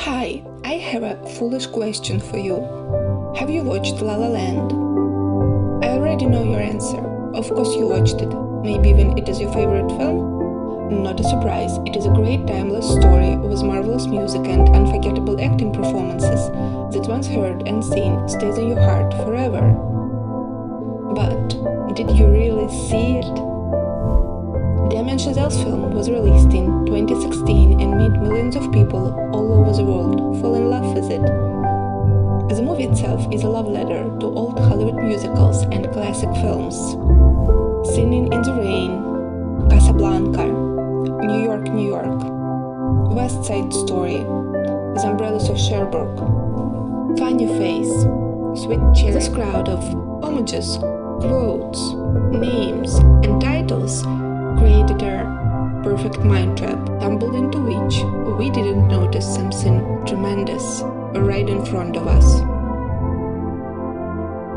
Hi, I have a foolish question for you. Have you watched La La Land? I already know your answer. Of course you watched it. Maybe even it is your favorite film? Not a surprise, it is a great timeless story with marvelous music and unforgettable acting performances that once heard and seen stays in your heart forever. But did you really see it? Damien Chazelle's film was released in 2016 and made millions of people all over the world fall in love with it. The movie itself is a love letter to old Hollywood musicals and classic films. Singing in the Rain, Casablanca, New York, New York, West Side Story, The Umbrellas of Cherbourg, Funny Face, Sweet Cherry. This crowd of homages, quotes, names, and titles created a perfect mind trap, stumbled into which we didn't notice something tremendous right in front of us.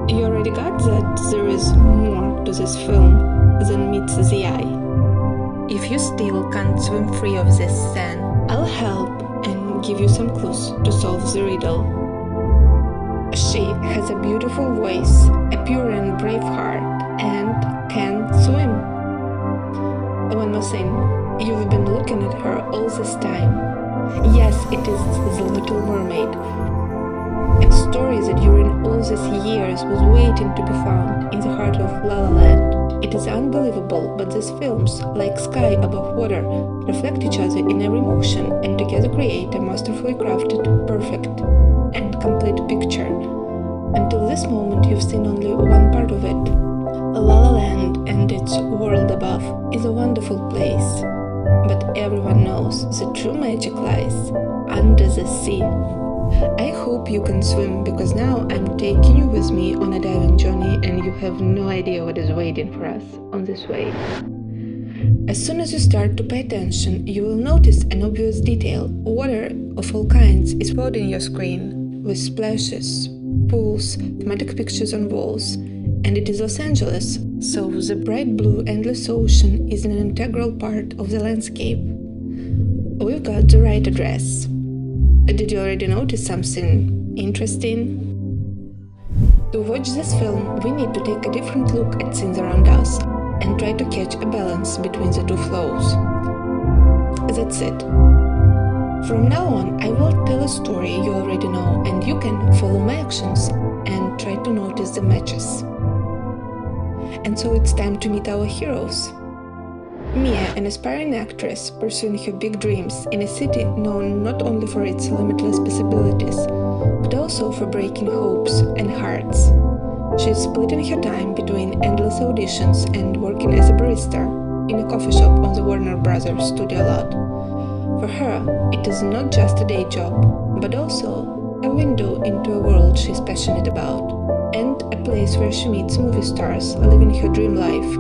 You already got that there is more to this film than meets the eye. If you still can't swim free of this, then I'll help and give you some clues to solve the riddle. She has a beautiful voice, a pure and brave heart, and can swim. One more thing, you've been looking at her all this time. Yes, it is The Little Mermaid. A story that during all these years was waiting to be found in the heart of La La Land. It is unbelievable, but these films, like sky above water, reflect each other in every motion and together create a masterfully crafted, perfect, and complete picture. Until this moment, you've seen only one part of it. La La Land and its world above is a wonderful place, but everyone knows the true magic lies under the sea. I hope you can swim, because now I'm taking you with me on a diving journey and you have no idea what is waiting for us on this way. As soon as you start to pay attention, you will notice an obvious detail. Water of all kinds is flooding your screen with splashes, pools, thematic pictures on walls. And it is Los Angeles, so the bright blue endless ocean is an integral part of the landscape. We've got the right address. Did you already notice something interesting? To watch this film, we need to take a different look at scenes around us and try to catch a balance between the two flows. That's it. From now on, I will tell a story you already know, and you can follow my actions and try to notice the matches. And so it's time to meet our heroes. Mia, an aspiring actress pursuing her big dreams in a city known not only for its limitless possibilities, but also for breaking hopes and hearts. She is splitting her time between endless auditions and working as a barista in a coffee shop on the Warner Brothers studio lot. For her, it is not just a day job, but also a window into a world she's passionate about, and a place where she meets movie stars living her dream life.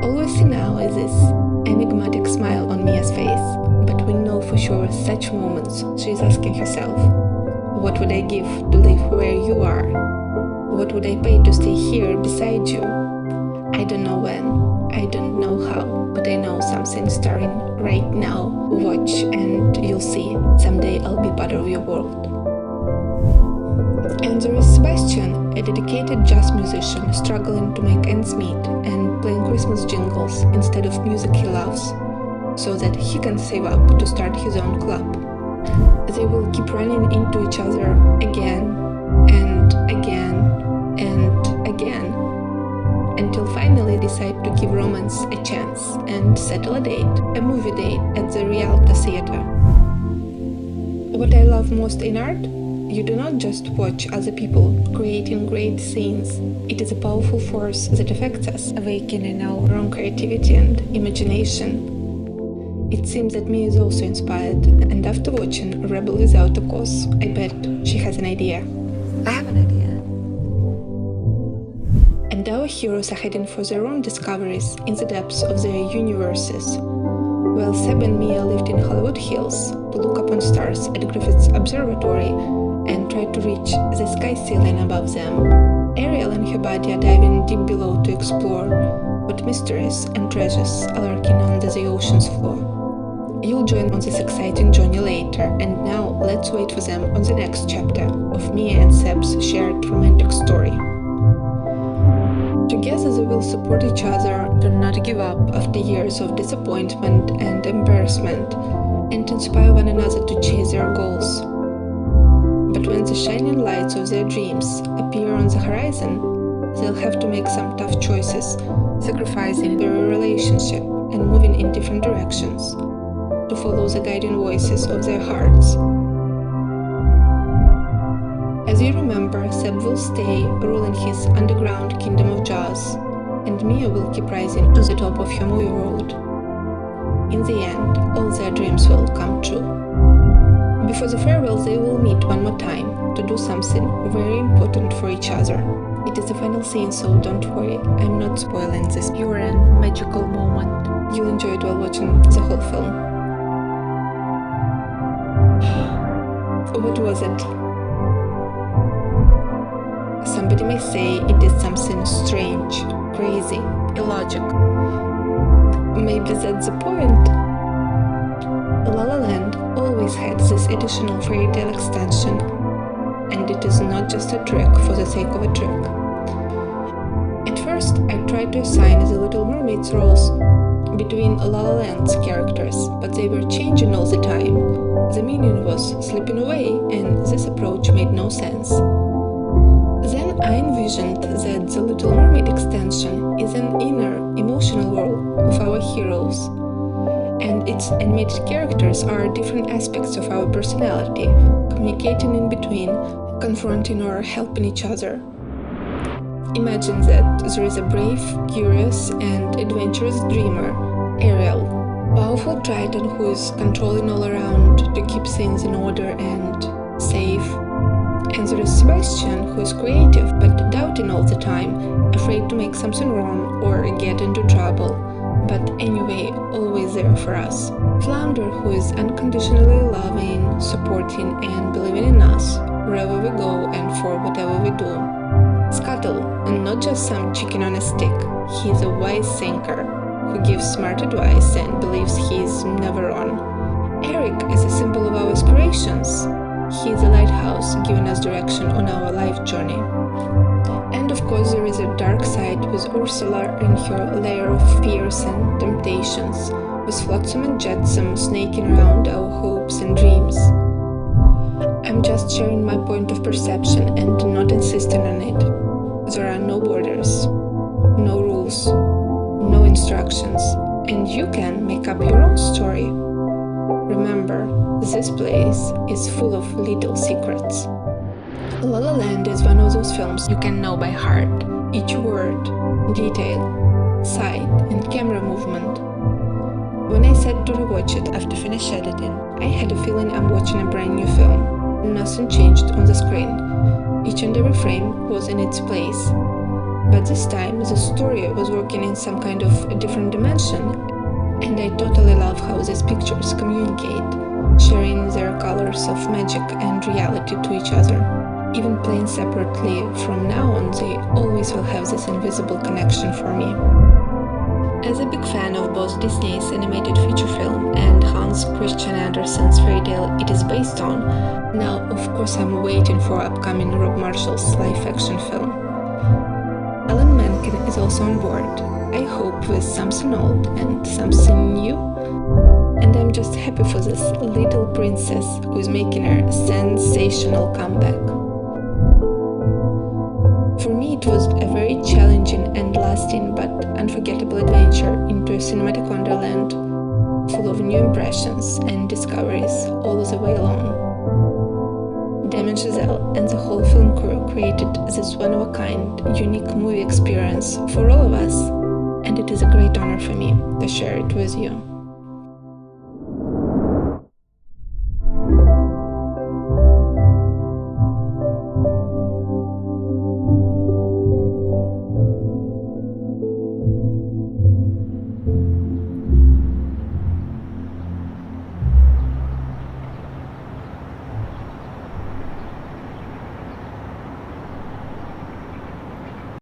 All we see now is this enigmatic smile on Mia's face, but we know for sure with such moments she is asking herself, what would I give to live where you are? What would I pay to stay here beside you? I don't know when, I don't know how, but I know something's starting right now. Watch and you'll see, someday I'll be part of your world. And there is Sebastian, a dedicated jazz musician struggling to make ends meet and playing Christmas jingles instead of music he loves, so that he can save up to start his own club. They will keep running into each other again and again and again, until finally decide to give romance a chance and settle a date, a movie date at the Rialto Theatre. love most in art? You do not just watch other people creating great scenes. It is a powerful force that affects us, awakening our own creativity and imagination. It seems that Mia is also inspired, and after watching Rebel Without a Cause, I bet she has an idea. I have an idea. And our heroes are heading for their own discoveries in the depths of their universes. While Seb and Mia lived in Hollywood Hills to look upon stars at Griffith's Observatory and try to reach the sky ceiling above them, Ariel and her buddy are diving deep below to explore what mysteries and treasures are lurking under the ocean's floor. You'll join on this exciting journey later, and now let's wait for them on the next chapter of Mia and Seb's shared romantic story. Together they will support each other, do not give up after years of disappointment and embarrassment, and inspire one another to chase their goals. But when the shining lights of their dreams appear on the horizon, they'll have to make some tough choices, sacrificing their relationship and moving in different directions to follow the guiding voices of their hearts. As you remember, Seb will stay ruling his underground kingdom of Jaws, and Mia will keep rising to the top of her movie world. In the end, all their dreams will come true. Before the farewell, they will meet one more time to do something very important for each other. It is the final scene, so don't worry, I'm not spoiling this pure and magical moment. You'll enjoy it while watching the whole film. What was it? Somebody may say it is something strange, crazy, illogical. Maybe that's the point. La La Land always had this additional fairy tale extension, and it is not just a trick for the sake of a trick. At first, I tried to assign the Little Mermaid's roles between La La Land's characters, but they were changing all the time. The meaning was slipping away, and this approach made no sense. Then I envisioned that the Little Mermaid extension is an inner, emotional world of our heroes, and its animated characters are different aspects of our personality, communicating in between, confronting or helping each other. Imagine that there is a brave, curious, and adventurous dreamer, Ariel, powerful Triton who is controlling all around to keep things in order and safe. And there is Sebastian who is creative but doubting all the time, afraid to make something wrong or get into trouble, but anyway, always there for us. Flounder who is unconditionally loving, supporting, and believing in us, wherever we go and for whatever we do. Scuttle, and not just some chicken on a stick, he is a wise thinker who gives smart advice and believes he is never wrong. Eric is a symbol of our aspirations. He is a lighthouse giving us direction on our life journey. And of course there is a dark side with Ursula and her layer of fears and temptations, with Flotsam and Jetsam snaking around our hopes and dreams. I'm just sharing my point of perception and not insisting on it. There are no borders, no rules, no instructions, and you can make up your own story. Remember, this place is full of little secrets. La La Land is one of those films you can know by heart, each word, detail, sight, and camera movement. When I sat to rewatch it after finished editing, I had a feeling I'm watching a brand new film. Nothing changed on the screen. Each and every frame was in its place. But this time, the story was working in some kind of a different dimension, and I totally love how these pictures communicate, sharing their colors of magic and reality to each other. Even playing separately, from now on they always will have this invisible connection for me. As a big fan of both Disney's animated feature film and Hans Christian Andersen's fairy tale it is based on, now of course I'm waiting for upcoming Rob Marshall's live-action film. Alan Menken is also on board, I hope with something old and something new. And I'm just happy for this little princess who is making her sensational comeback. For me it was a very challenging and lasting but unforgettable adventure into a cinematic wonderland, full of new impressions and discoveries all the way along. Damien Chazelle and the whole film crew created this one-of-a-kind, unique movie experience for all of us, and it is a great honor for me to share it with you.